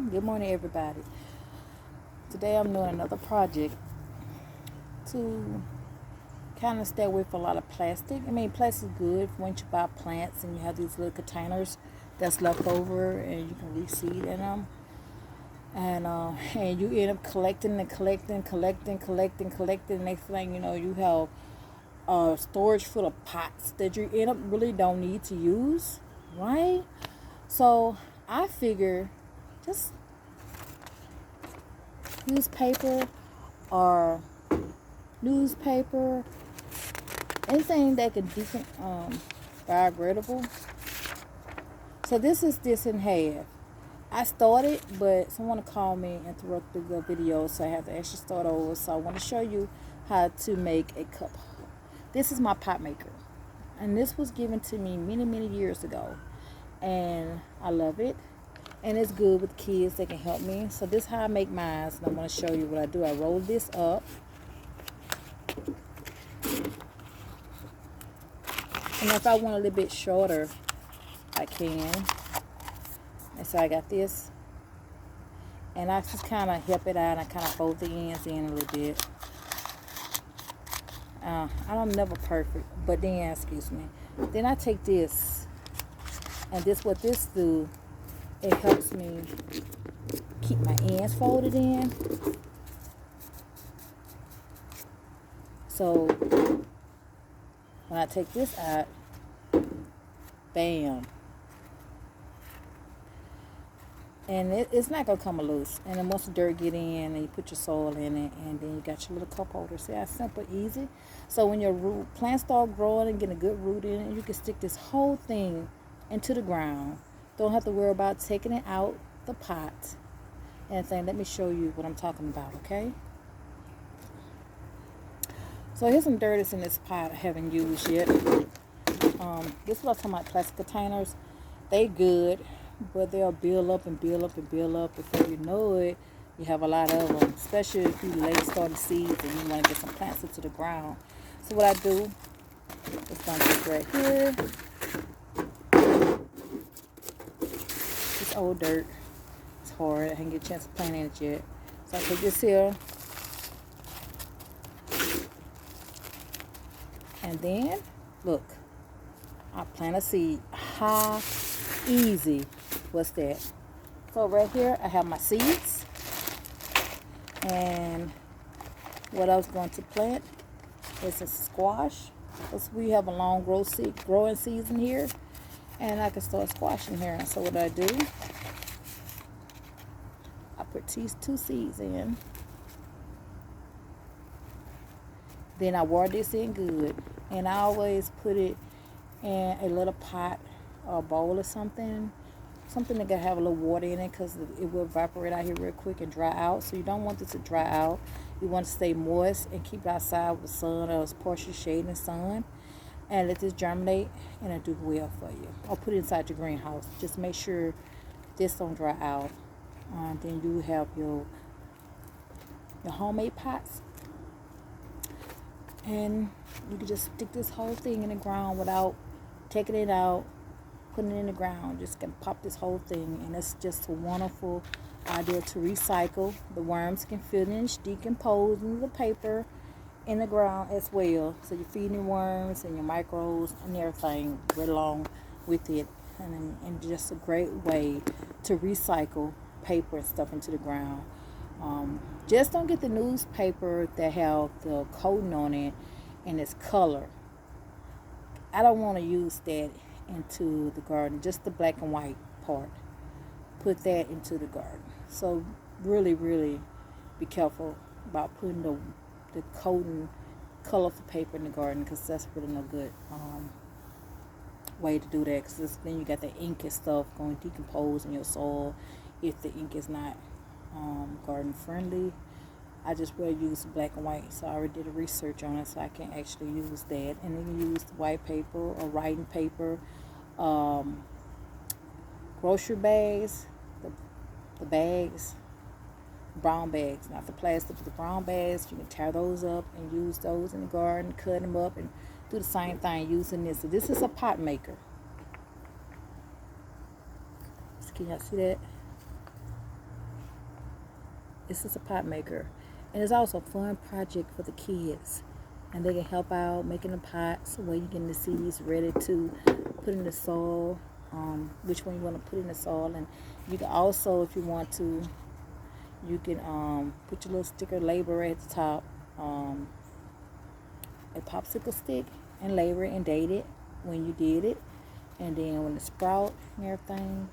Good morning, everybody. Today I'm doing another project to kind of stay away from a lot of plastic. I mean, plastic is good once you buy plants and you have these little containers that's left over and you can reseed in them. And you end up collecting and collecting. Next thing you know, you have storage full of pots that you end up really don't need to use, right? So I figure just use paper or newspaper, anything that can biodegradable. So this is this in half. I started, but someone called me and interrupted the video, so I have to actually start over. So I want to show you how to make a cup. This is my pot maker, and this was given to me many years ago, and I love it. And it's good with kids. They can help me. So this is how I make mine. And I'm going to show you what I do. I roll this up. And if I want a little bit shorter, I can. And so I got this. And I just kind of help it out. And I kind of fold the ends in a little bit. I'm never perfect. But then, excuse me. Then I take this. And what this do, it helps me keep my ends folded in. So when I take this out, bam. And it's not going to come loose. And then once the dirt get in, and you put your soil in it, and then you got your little cup holder. See how simple, easy? So when your plants start growing and getting a good root in it, you can stick this whole thing into the ground. Don't have to worry about taking it out the pot. Anything. Let me show you what I'm talking about, okay? So here's some dirt that's in this pot I haven't used yet. This is what I'm talking about, plastic containers. They good, but they'll build up. Before you know it, you have a lot of them, especially if you late starting seeds and you want to get some plants into the ground. So what I do is going to get right here. This old dirt. It's hard. I didn't get a chance to plant in it yet. So I take this here. And then, look. I plant a seed. How easy was that? So right here, I have my seeds. And what I was going to plant is a squash. Because we have a long growing season here. And I can start squashing here. So what I do, I put these 2 seeds in. Then I water this in good. And I always put it in a little pot or a bowl or something. Something that can have a little water in it, because it will evaporate out here real quick and dry out. So you don't want it to dry out. You want to stay moist and keep it outside with the sun or partial shade in the sun. And let this germinate, and it'll do well for you. Or put it inside your greenhouse. Just make sure this don't dry out. Then you have your homemade pots. And you can just stick this whole thing in the ground without taking it out, putting it in the ground. Just can pop this whole thing, and it's just a wonderful idea to recycle. The worms can finish decompose into the paper in the ground as well. So you're feeding your worms and your microbes and everything right along with it. And just a great way to recycle paper and stuff into the ground. Just don't get the newspaper that have the coating on it and its color. I don't want to use that into the garden. Just the black and white part. Put that into the garden. So really be careful about putting the coating colorful paper in the garden, because that's really no good way to do that, because then you got the ink and stuff going to decompose in your soil if the ink is not garden friendly. I just will use black and white, so I already did a research on it, so I can actually use that. And then use white paper or writing paper, grocery bags, the bags, brown bags, not the plastic, but the brown bags. You can tear those up and use those in the garden, cut them up, and do the same thing using this. So this is a pot maker. Can y'all see that? It's just a pot maker. And it's also a fun project for the kids. And they can help out making the pots where you're getting the seeds ready to put in the soil. Which one you want to put in the soil. And you can also, if you want to, you can put your little sticker label right at the top. A popsicle stick and label it and date it when you did it. And then when it sprout and everything,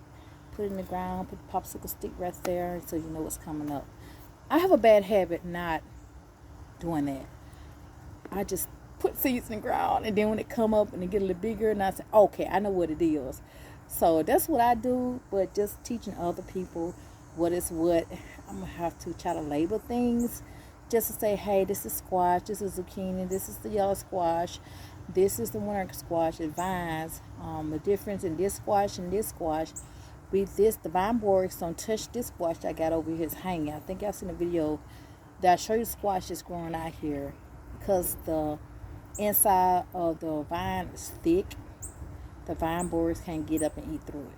put it in the ground, put the popsicle stick right there so you know what's coming up. I have a bad habit not doing that. I just put seeds in the ground, and then when it come up and it get a little bigger, and I say, okay, I know what it is. So that's what I do, but just teaching other people what is what. I'm going to have to try to label things just to say, hey, this is squash, this is zucchini, this is the yellow squash, this is the winter squash, it vines. The difference in this squash and this squash, the vine borers don't touch this squash I got over here is hanging. I think y'all seen a video that I show you squash that's growing out here because the inside of the vine is thick. The vine borers can't get up and eat through it.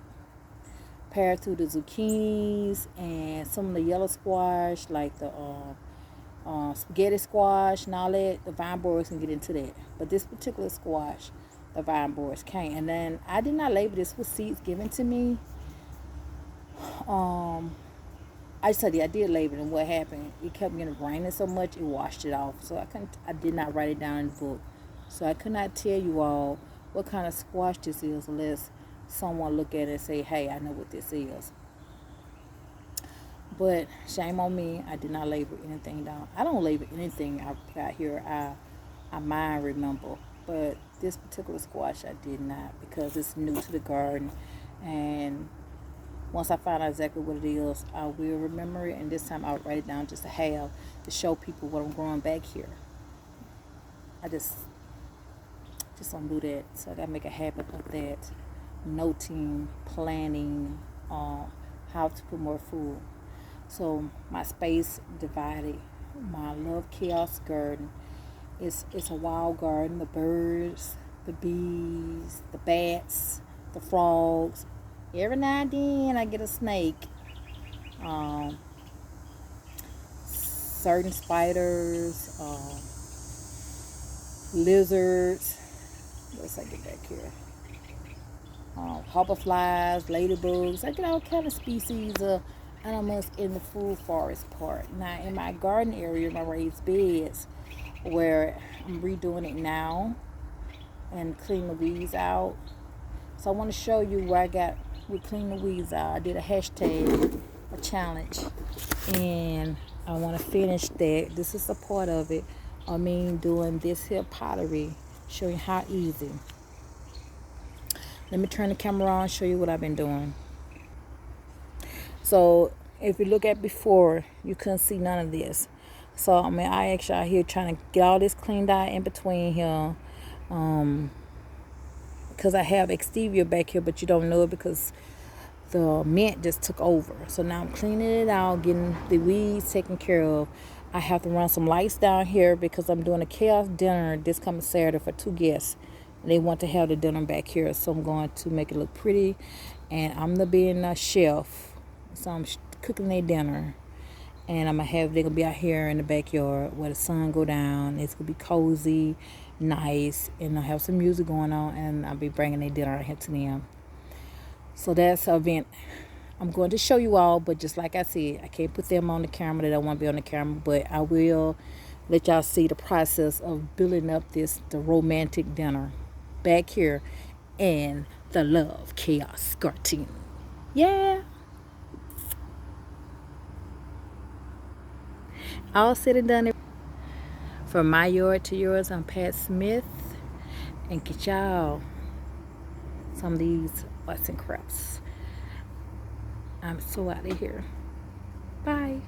Compared to the zucchinis and some of the yellow squash, like the spaghetti squash and all that, the vine borers can get into that. But this particular squash, the vine borers can't. And then I did not label this with seeds given to me. I studied. I did label, and what happened? It kept getting raining so much, it washed it off. So I did not write it down in the book. So I could not tell you all what kind of squash this is unless someone look at it and say, "Hey, I know what this is." But shame on me, I did not label anything down. I don't label anything I put out here. I mind remember, but this particular squash I did not because it's new to the garden, and once I find out exactly what it is, I will remember it, and this time I'll write it down just to show people what I'm growing back here. I just don't do that. So I gotta make a habit of that. Noting, planning, how to put more food. So my space divided. My Love Chaos garden. It's a wild garden. The birds, the bees, the bats, the frogs. Every now and then I get a snake. Certain spiders, lizards. Let's get back here. Hoverflies, ladybugs. I get all kind of species of animals in the food forest part. Now in my garden area, my raised beds, where I'm redoing it now and clean the weeds out. So I want to show you where we clean the weeds out. I did a hashtag, a challenge, and I want to finish that. This is a part of it. I mean, doing this here pottery, showing how easy. Let me turn the camera on and show you what I've been doing. So if you look at before, you couldn't see none of this. So I actually out here trying to get all this cleaned out in between here. Because I have exterior back here, but you don't know it because the mint just took over. So now I'm cleaning it out, getting the weeds taken care of. I have to run some lights down here because I'm doing a chaos dinner this coming Saturday for 2 guests. They want to have the dinner back here, so I'm going to make it look pretty. And I'm being a chef, so I'm cooking their dinner. And they're gonna be out here in the backyard where the sun go down. It's gonna be cozy, nice, and I'll have some music going on, and I'll be bringing their dinner out here to them. So that's an event I'm going to show you all, but just like I said, I can't put them on the camera. They don't want to be on the camera, but I will let y'all see the process of building up the romantic dinner back here in the Love Chaos Garden. Yeah. All said and done. From my yard to yours, I'm Pat Smith, and get y'all some of these arts and crafts. I'm so out of here. Bye.